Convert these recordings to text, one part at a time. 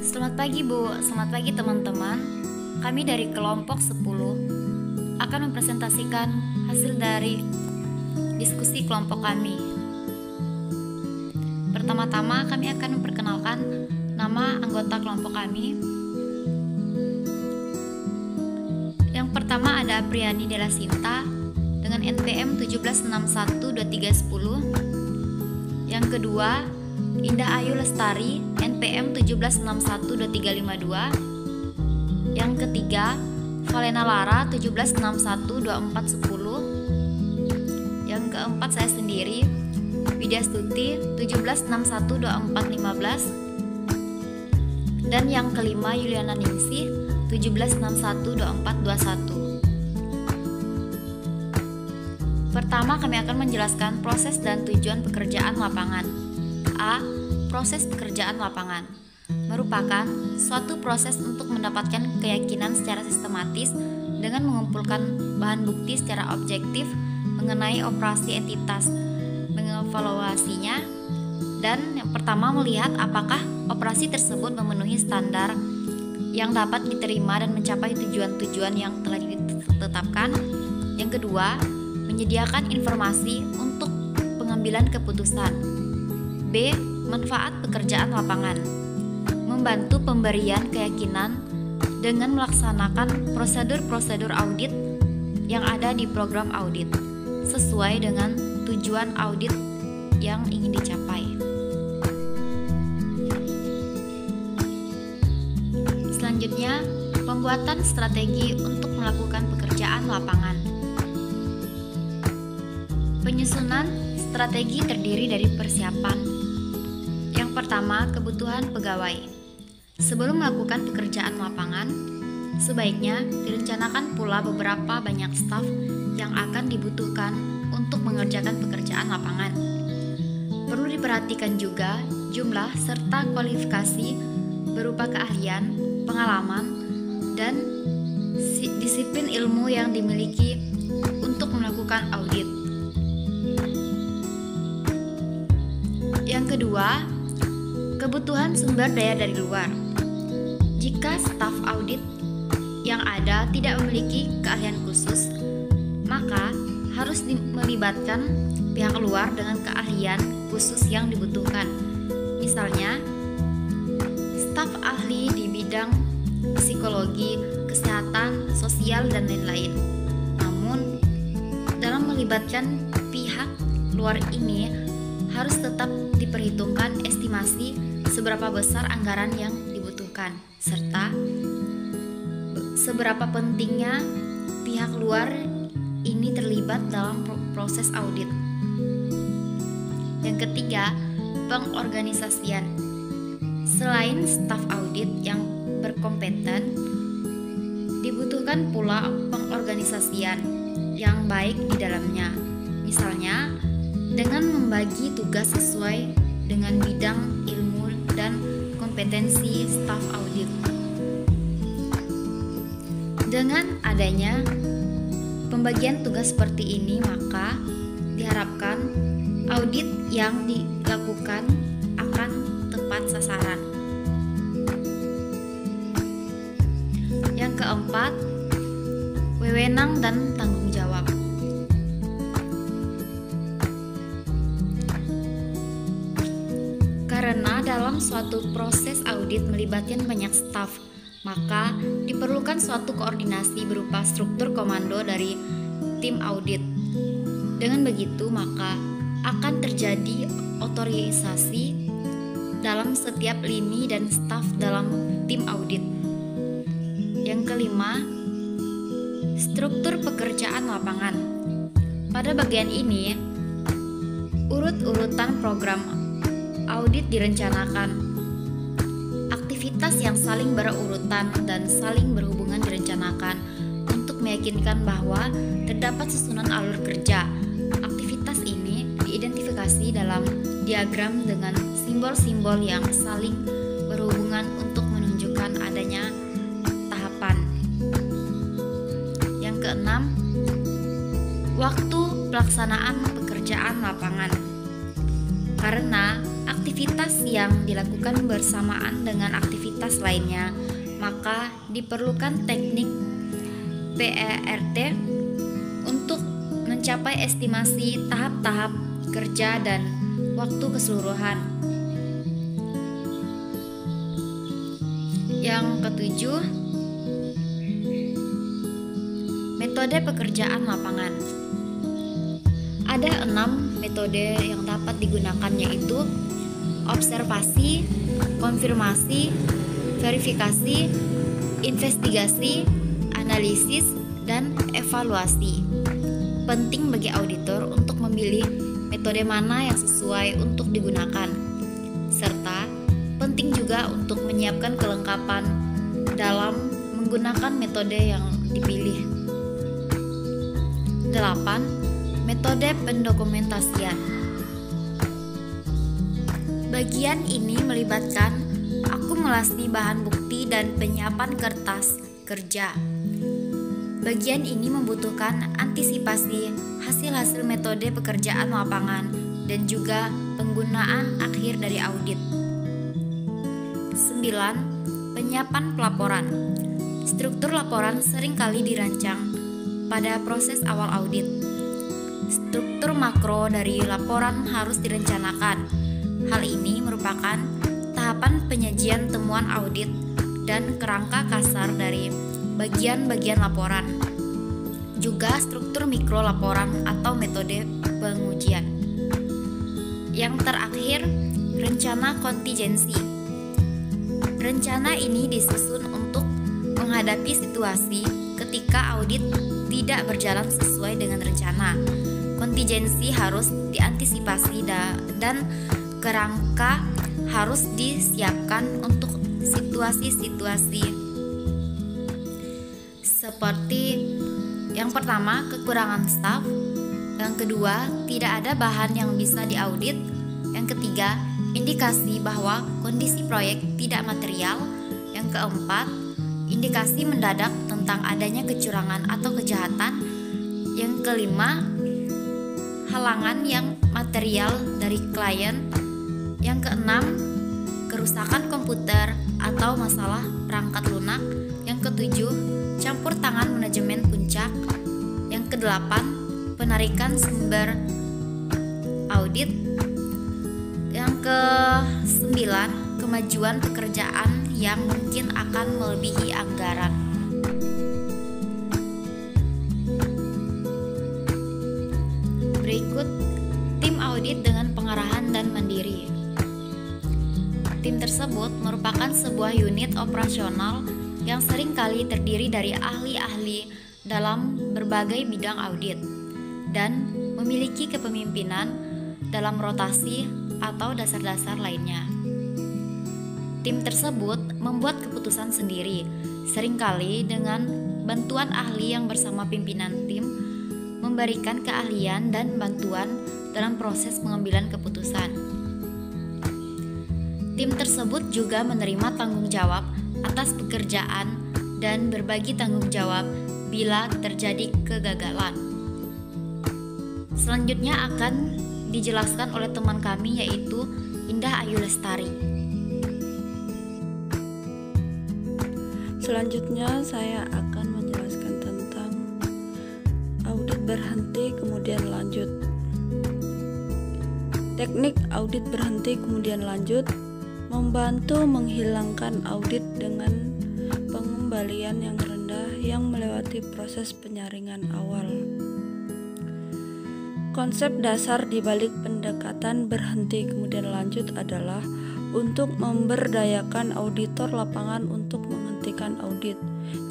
Selamat pagi Bu, selamat pagi teman-teman. Kami dari kelompok 10 akan mempresentasikan hasil dari diskusi kelompok kami. Pertama-tama kami akan memperkenalkan nama anggota kelompok kami. Yang pertama ada Apriani Della Sinta dengan NPM 1761231. Yang kedua Indah Ayu Lestari NPM 1761232. Yang ketiga Valena Lara 1761240. Yang keempat saya sendiri Widya Stuti 176124415. Dan yang kelima Yuliana Ningsih 176122421. Pertama kami akan menjelaskan proses dan tujuan pekerjaan lapangan. A. Proses pekerjaan lapangan merupakan suatu proses untuk mendapatkan keyakinan secara sistematis dengan mengumpulkan bahan bukti secara objektif mengenai operasi entitas, mengevaluasinya, dan yang pertama melihat apakah operasi tersebut memenuhi standar yang dapat diterima dan mencapai tujuan-tujuan yang telah ditetapkan. Yang kedua, menyediakan informasi untuk pengambilan keputusan. B. Manfaat pekerjaan lapangan membantu pemberian keyakinan dengan melaksanakan prosedur-prosedur audit yang ada di program audit sesuai dengan tujuan audit yang ingin dicapai. Selanjutnya, pembuatan strategi untuk melakukan pekerjaan lapangan. Penyusunan strategi terdiri dari persiapan. Yang pertama, kebutuhan pegawai. Sebelum melakukan pekerjaan lapangan, sebaiknya direncanakan pula beberapa banyak staf yang akan dibutuhkan untuk mengerjakan pekerjaan lapangan. Perlu diperhatikan juga jumlah serta kualifikasi berupa keahlian, pengalaman, dan disiplin ilmu yang dimiliki untuk melakukan audit. Yang kedua, kebutuhan sumber daya dari luar. Jika staf audit yang ada tidak memiliki keahlian khusus, maka harus melibatkan pihak luar dengan keahlian khusus yang dibutuhkan. Misalnya, staf ahli di bidang psikologi, kesehatan, sosial, dan lain-lain. Namun, dalam melibatkan pihak luar ini harus tetap diperhitungkan estimasi seberapa besar anggaran yang dibutuhkan, serta seberapa pentingnya pihak luar ini terlibat dalam proses audit. Yang ketiga, pengorganisasian. Selain staf audit yang berkompeten, dibutuhkan pula pengorganisasian yang baik di dalamnya. Misalnya, dengan membagi tugas sesuai dengan bidang ilmu dan kompetensi staf audit. Dengan adanya pembagian tugas seperti ini, maka diharapkan audit yang dilakukan akan tepat sasaran. Yang keempat, wewenang dan tanggung jawab. Karena dalam suatu proses audit melibatkan banyak staf, maka diperlukan suatu koordinasi berupa struktur komando dari tim audit. Dengan begitu, maka akan terjadi otorisasi dalam setiap lini dan staf dalam tim audit. Yang kelima, struktur pekerjaan lapangan. Pada bagian ini, urut-urutan program audit direncanakan. Aktivitas yang saling berurutan dan saling berhubungan direncanakan untuk meyakinkan bahwa terdapat susunan alur kerja. Aktivitas ini diidentifikasi dalam diagram dengan simbol-simbol yang saling berhubungan untuk menunjukkan adanya tahapan. Yang keenam, waktu pelaksanaan pekerjaan lapangan. Karena aktivitas yang dilakukan bersamaan dengan aktivitas lainnya, maka diperlukan teknik PERT untuk mencapai estimasi tahap-tahap kerja dan waktu keseluruhan. Yang ketujuh, metode pekerjaan lapangan. Ada 6 metode yang dapat digunakan, yaitu observasi, konfirmasi, verifikasi, investigasi, analisis, dan evaluasi. Penting bagi auditor untuk memilih metode mana yang sesuai untuk digunakan, serta penting juga untuk menyiapkan kelengkapan dalam menggunakan metode yang dipilih. 8. Metode pendokumentasian. Bagian ini melibatkan akumulasi bahan bukti dan penyiapan kertas kerja. Bagian ini membutuhkan antisipasi hasil-hasil metode pekerjaan lapangan dan juga penggunaan akhir dari audit. 9. Penyiapan pelaporan. Struktur laporan seringkali dirancang pada proses awal audit. Struktur makro dari laporan harus direncanakan. Hal ini merupakan tahapan penyajian temuan audit dan kerangka kasar dari bagian-bagian laporan. Juga struktur mikro laporan atau metode pengujian. Yang terakhir, rencana kontingensi. Rencana ini disusun untuk menghadapi situasi ketika audit tidak berjalan sesuai dengan rencana. Kontingensi harus diantisipasi dan kerangka harus disiapkan untuk situasi-situasi seperti yang pertama, kekurangan staf. Yang kedua, tidak ada bahan yang bisa diaudit. Yang ketiga, indikasi bahwa kondisi proyek tidak material. Yang keempat, indikasi mendadak tentang adanya kecurangan atau kejahatan. Yang kelima, halangan yang material dari klien. Yang keenam, kerusakan komputer atau masalah perangkat lunak. Yang ketujuh, campur tangan manajemen puncak. Yang kedelapan, penarikan sumber audit. Yang kesembilan, kemajuan pekerjaan yang mungkin akan melebihi anggaran. Berikut tim audit dengan pengarahan dan mandiri. Tim tersebut merupakan sebuah unit operasional yang seringkali terdiri dari ahli-ahli dalam berbagai bidang audit dan memiliki kepemimpinan dalam rotasi atau dasar-dasar lainnya. Tim tersebut membuat keputusan sendiri, seringkali dengan bantuan ahli yang bersama pimpinan tim memberikan keahlian dan bantuan dalam proses pengambilan keputusan. Tim tersebut juga menerima tanggung jawab atas pekerjaan dan berbagi tanggung jawab bila terjadi kegagalan. Selanjutnya akan dijelaskan oleh teman kami, yaitu Indah Ayu Lestari. Selanjutnya saya akan menjelaskan tentang audit berhenti kemudian lanjut. Teknik audit berhenti kemudian lanjut membantu menghilangkan audit dengan pengembalian yang rendah yang melewati proses penyaringan awal. Konsep dasar di balik pendekatan berhenti kemudian lanjut adalah untuk memberdayakan auditor lapangan untuk menghentikan audit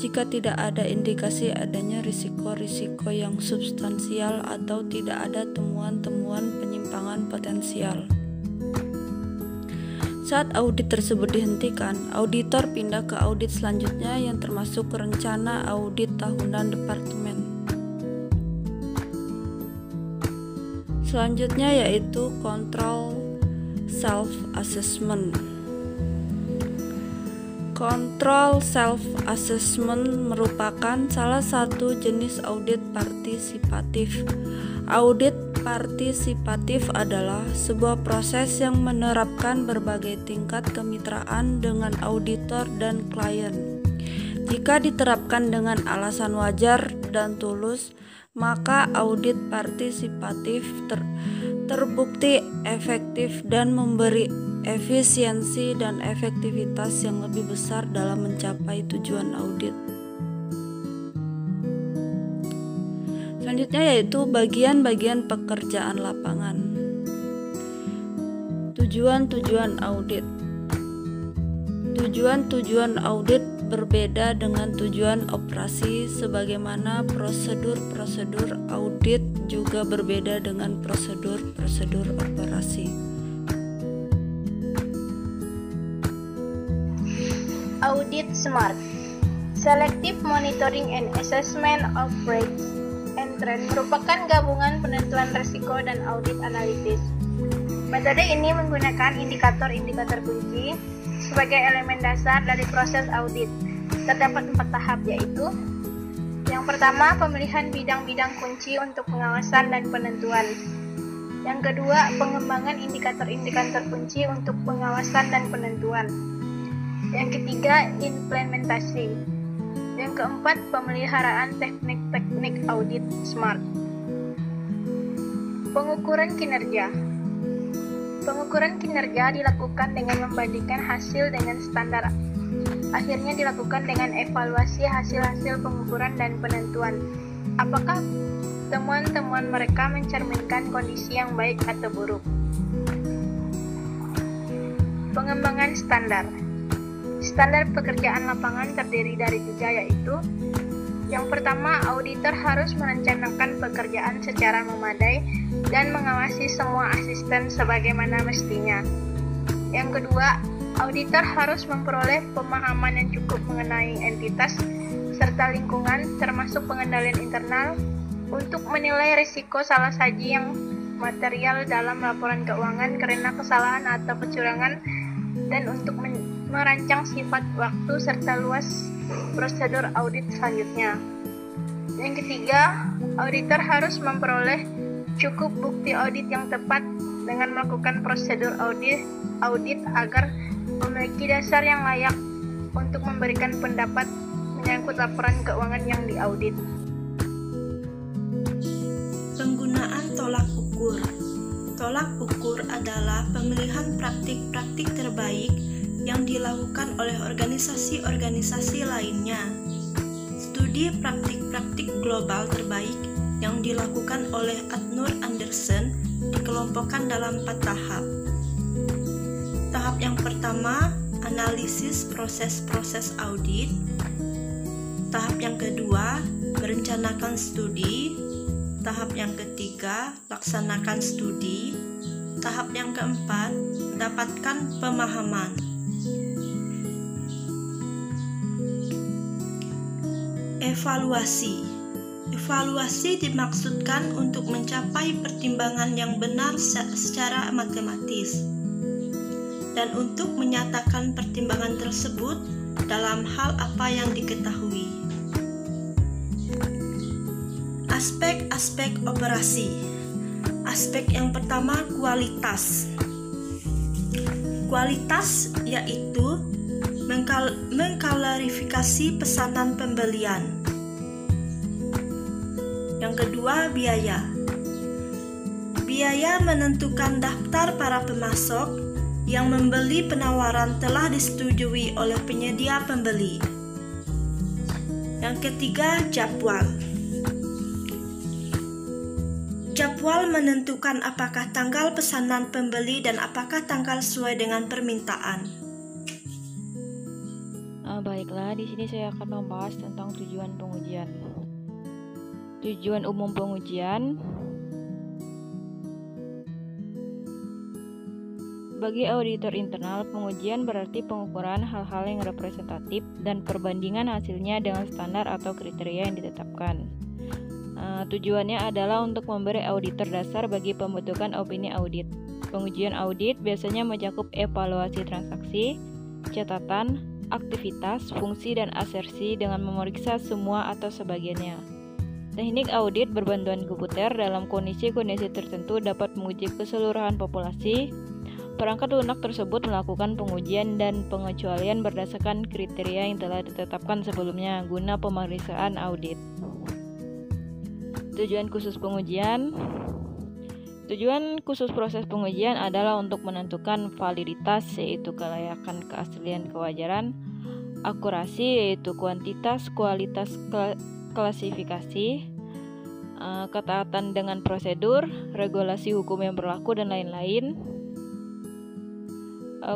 jika tidak ada indikasi adanya risiko-risiko yang substansial atau tidak ada temuan-temuan penyimpangan potensial. Saat audit tersebut dihentikan, auditor pindah ke audit selanjutnya yang termasuk rencana audit tahunan departemen. Selanjutnya yaitu control self-assessment. Control self-assessment merupakan salah satu jenis audit partisipatif. Audit partisipatif adalah sebuah proses yang menerapkan berbagai tingkat kemitraan dengan auditor dan klien. Jika diterapkan dengan alasan wajar dan tulus, maka audit partisipatif terbukti efektif dan memberi efisiensi dan efektivitas yang lebih besar dalam mencapai tujuan audit. Selanjutnya yaitu bagian-bagian pekerjaan lapangan. Tujuan-tujuan audit. Tujuan-tujuan audit berbeda dengan tujuan operasi, sebagaimana prosedur-prosedur audit juga berbeda dengan prosedur-prosedur operasi. Audit SMART, Selective Monitoring and Assessment of Rates and Trend, merupakan gabungan penentuan risiko dan audit analisis. Metode ini menggunakan indikator-indikator kunci sebagai elemen dasar dari proses audit. Terdapat 4 tahap, yaitu yang pertama, pemilihan bidang-bidang kunci untuk pengawasan dan penentuan. Yang kedua, pengembangan indikator-indikator kunci untuk pengawasan dan penentuan. Yang ketiga, implementasi. Yang keempat, pemeliharaan teknik-teknik audit SMART. Pengukuran kinerja. Pengukuran kinerja dilakukan dengan membandingkan hasil dengan standar. Akhirnya dilakukan dengan evaluasi hasil-hasil pengukuran dan penentuan. Apakah temuan-temuan mereka mencerminkan kondisi yang baik atau buruk? Pengembangan standar. Standar pekerjaan lapangan terdiri dari 3, yaitu yang pertama, auditor harus merencanakan pekerjaan secara memadai dan mengawasi semua asisten sebagaimana mestinya. Yang kedua, auditor harus memperoleh pemahaman yang cukup mengenai entitas serta lingkungan, termasuk pengendalian internal, untuk menilai risiko salah saji yang material dalam laporan keuangan karena kesalahan atau kecurangan, dan untuk merancang sifat waktu serta luas prosedur audit selanjutnya. Yang ketiga, auditor harus memperoleh cukup bukti audit yang tepat dengan melakukan prosedur audit agar memiliki dasar yang layak untuk memberikan pendapat menyangkut laporan keuangan yang diaudit. Penggunaan tolak ukur. Tolak ukur adalah pemilihan praktik-praktik terbaik yang dilakukan oleh organisasi-organisasi lainnya. Studi praktik-praktik global terbaik yang dilakukan oleh Adnur Anderson dikelompokkan dalam 4 tahap. Tahap yang pertama, analisis proses-proses audit. Tahap yang kedua, merencanakan studi. Tahap yang ketiga, laksanakan studi. Tahap yang keempat, dapatkan pemahaman. Evaluasi. Evaluasi dimaksudkan untuk mencapai pertimbangan yang benar secara matematis dan untuk menyatakan pertimbangan tersebut dalam hal apa yang diketahui. Aspek-aspek operasi. Aspek yang pertama, kualitas. Kualitas yaitu mengklarifikasi pesanan pembelian. Yang kedua, biaya. Biaya menentukan daftar para pemasok yang membeli penawaran telah disetujui oleh penyedia pembeli. Yang ketiga, jadwal. Jadwal menentukan apakah tanggal pesanan pembeli dan apakah tanggal sesuai dengan permintaan. Baiklah, di sini saya akan membahas tentang tujuan pengujian. Tujuan umum pengujian. Bagi auditor internal, pengujian berarti pengukuran hal-hal yang representatif dan perbandingan hasilnya dengan standar atau kriteria yang ditetapkan. Tujuannya adalah untuk memberi auditor dasar bagi pembentukan opini audit. Pengujian audit biasanya mencakup evaluasi transaksi, catatan, aktivitas, fungsi, dan asersi dengan memeriksa semua atau sebagiannya. Teknik audit berbantuan komputer dalam kondisi-kondisi tertentu dapat menguji keseluruhan populasi. Perangkat lunak tersebut melakukan pengujian dan pengecualian berdasarkan kriteria yang telah ditetapkan sebelumnya guna pemeriksaan audit. Tujuan khusus pengujian. Tujuan khusus proses pengujian adalah untuk menentukan validitas, yaitu kelayakan, keaslian, kewajaran, akurasi, yaitu kuantitas, kualitas, klasifikasi, ketaatan dengan prosedur, regulasi hukum yang berlaku, dan lain-lain.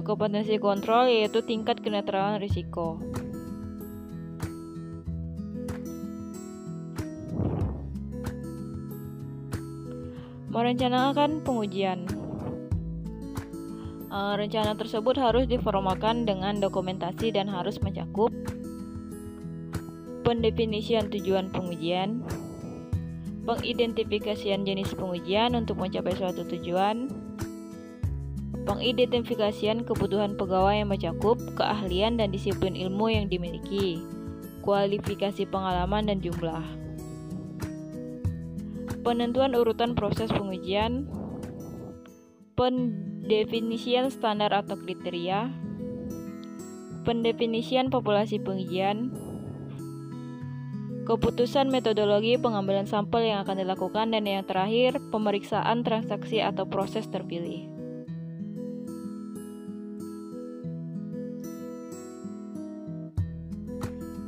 Kompetensi kontrol, yaitu tingkat kenetralan risiko. Merencanakan pengujian. Rencana tersebut harus diformalkan dengan dokumentasi dan harus mencakup pendefinisian tujuan pengujian, pengidentifikasian jenis pengujian untuk mencapai suatu tujuan, pengidentifikasian kebutuhan pegawai yang mencakup keahlian dan disiplin ilmu yang dimiliki, kualifikasi pengalaman dan jumlah. Penentuan urutan proses pengujian, pendefinisian standar atau kriteria, pendefinisian populasi pengujian, keputusan metodologi pengambilan sampel yang akan dilakukan, dan yang terakhir, pemeriksaan transaksi atau proses terpilih.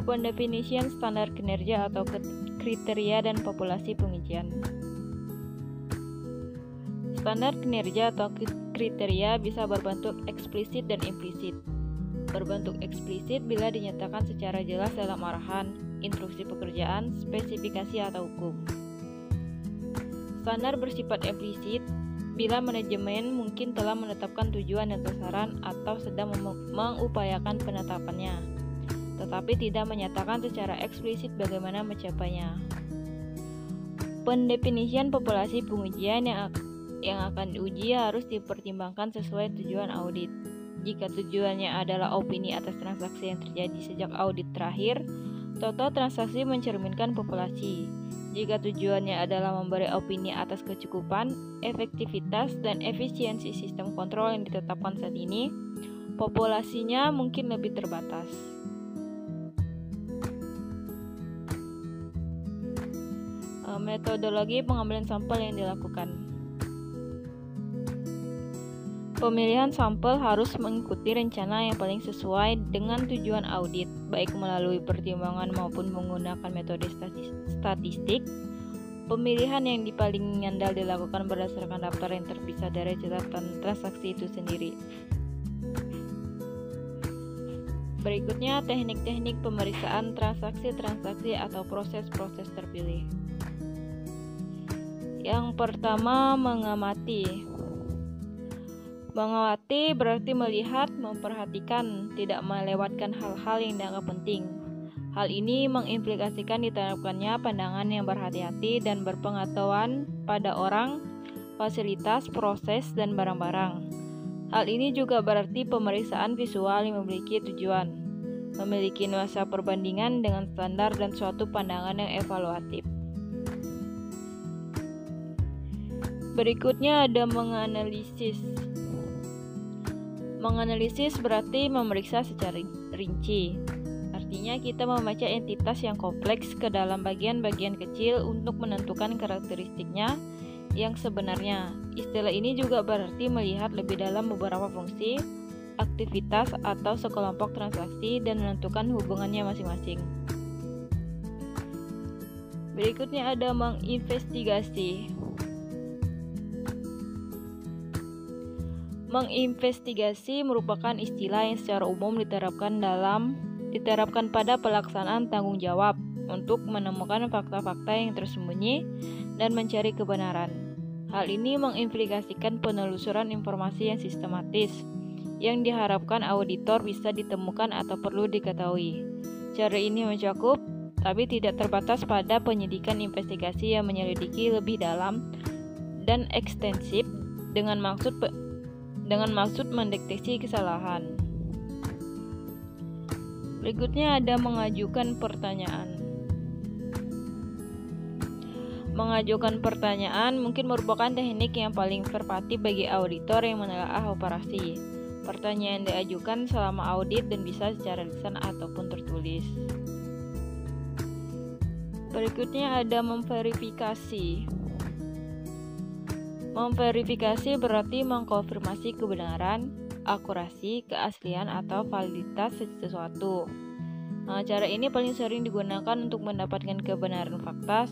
Pendefinisian standar kinerja atau kriteria dan populasi pengujian. Standar kinerja atau kriteria bisa berbentuk eksplisit dan implisit. Berbentuk eksplisit bila dinyatakan secara jelas dalam arahan, instruksi pekerjaan, spesifikasi atau hukum. Standar bersifat implisit bila manajemen mungkin telah menetapkan tujuan dan sasaran atau sedang mengupayakan penetapannya, tetapi tidak menyatakan secara eksplisit bagaimana mencapainya. Pendefinisian populasi pengujian yang akan diuji harus dipertimbangkan sesuai tujuan audit. Jika tujuannya adalah opini atas transaksi yang terjadi sejak audit terakhir, total transaksi mencerminkan populasi. Jika tujuannya adalah memberi opini atas kecukupan, efektivitas, dan efisiensi sistem kontrol yang ditetapkan saat ini, populasinya mungkin lebih terbatas. Metodologi pengambilan sampel yang dilakukan. Pemilihan sampel harus mengikuti rencana yang paling sesuai dengan tujuan audit, baik melalui pertimbangan maupun menggunakan metode statistik. Pemilihan yang paling andal dilakukan berdasarkan daftar yang terpisah dari catatan transaksi itu sendiri. Berikutnya, teknik-teknik pemeriksaan transaksi-transaksi atau proses-proses terpilih. Yang pertama, mengamati. Mengamati berarti melihat, memperhatikan, tidak melewatkan hal-hal yang dianggap penting. Hal ini mengimplikasikan diterapkannya pandangan yang berhati-hati dan berpengetahuan pada orang, fasilitas, proses, dan barang-barang. Hal ini juga berarti pemeriksaan visual yang memiliki tujuan, memiliki nuansa perbandingan dengan standar dan suatu pandangan yang evaluatif. Berikutnya ada menganalisis. Menganalisis berarti memeriksa secara rinci. Artinya kita membaca entitas yang kompleks ke dalam bagian-bagian kecil untuk menentukan karakteristiknya yang sebenarnya. Istilah ini juga berarti melihat lebih dalam beberapa fungsi, aktivitas, atau sekelompok transaksi dan menentukan hubungannya masing-masing. Berikutnya ada menginvestigasi. Menginvestigasi merupakan istilah yang secara umum diterapkan pada pelaksanaan tanggung jawab untuk menemukan fakta-fakta yang tersembunyi dan mencari kebenaran. Hal ini mengimplikasikan penelusuran informasi yang sistematis yang diharapkan auditor bisa ditemukan atau perlu diketahui. Cara ini mencakup, tapi tidak terbatas pada penyidikan investigasi yang menyelidiki lebih dalam dan ekstensif dengan maksud mendeteksi kesalahan. Berikutnya ada mengajukan pertanyaan. Mengajukan pertanyaan mungkin merupakan teknik yang paling verbatim bagi auditor yang menelaah operasi. Pertanyaan diajukan selama audit dan bisa secara lisan ataupun tertulis. Berikutnya ada memverifikasi. Memverifikasi berarti mengkonfirmasi kebenaran, akurasi, keaslian, atau validitas sesuatu. Cara ini paling sering digunakan untuk mendapatkan kebenaran fakta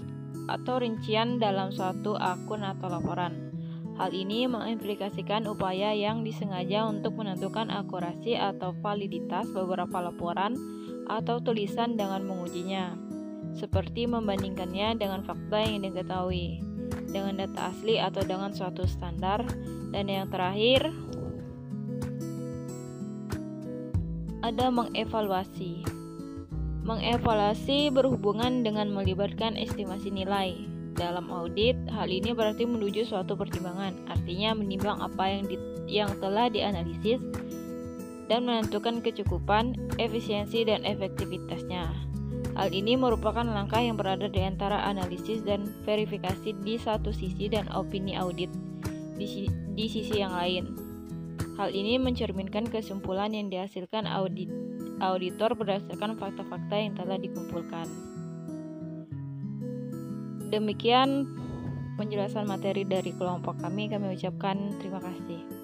atau rincian dalam suatu akun atau laporan. Hal ini mengimplikasikan upaya yang disengaja untuk menentukan akurasi atau validitas beberapa laporan atau tulisan dengan mengujinya, seperti membandingkannya dengan fakta yang diketahui, dengan data asli atau dengan suatu standar. Dan yang terakhir, ada mengevaluasi. Mengevaluasi berhubungan dengan melibatkan estimasi nilai. Dalam audit, hal ini berarti menuju suatu pertimbangan, artinya menimbang apa yang telah dianalisis dan menentukan kecukupan, efisiensi, dan efektivitasnya. Hal ini merupakan langkah yang berada di antara analisis dan verifikasi di satu sisi dan opini audit di sisi yang lain. Hal ini mencerminkan kesimpulan yang dihasilkan auditor berdasarkan fakta-fakta yang telah dikumpulkan. Demikian penjelasan materi dari kelompok kami ucapkan terima kasih.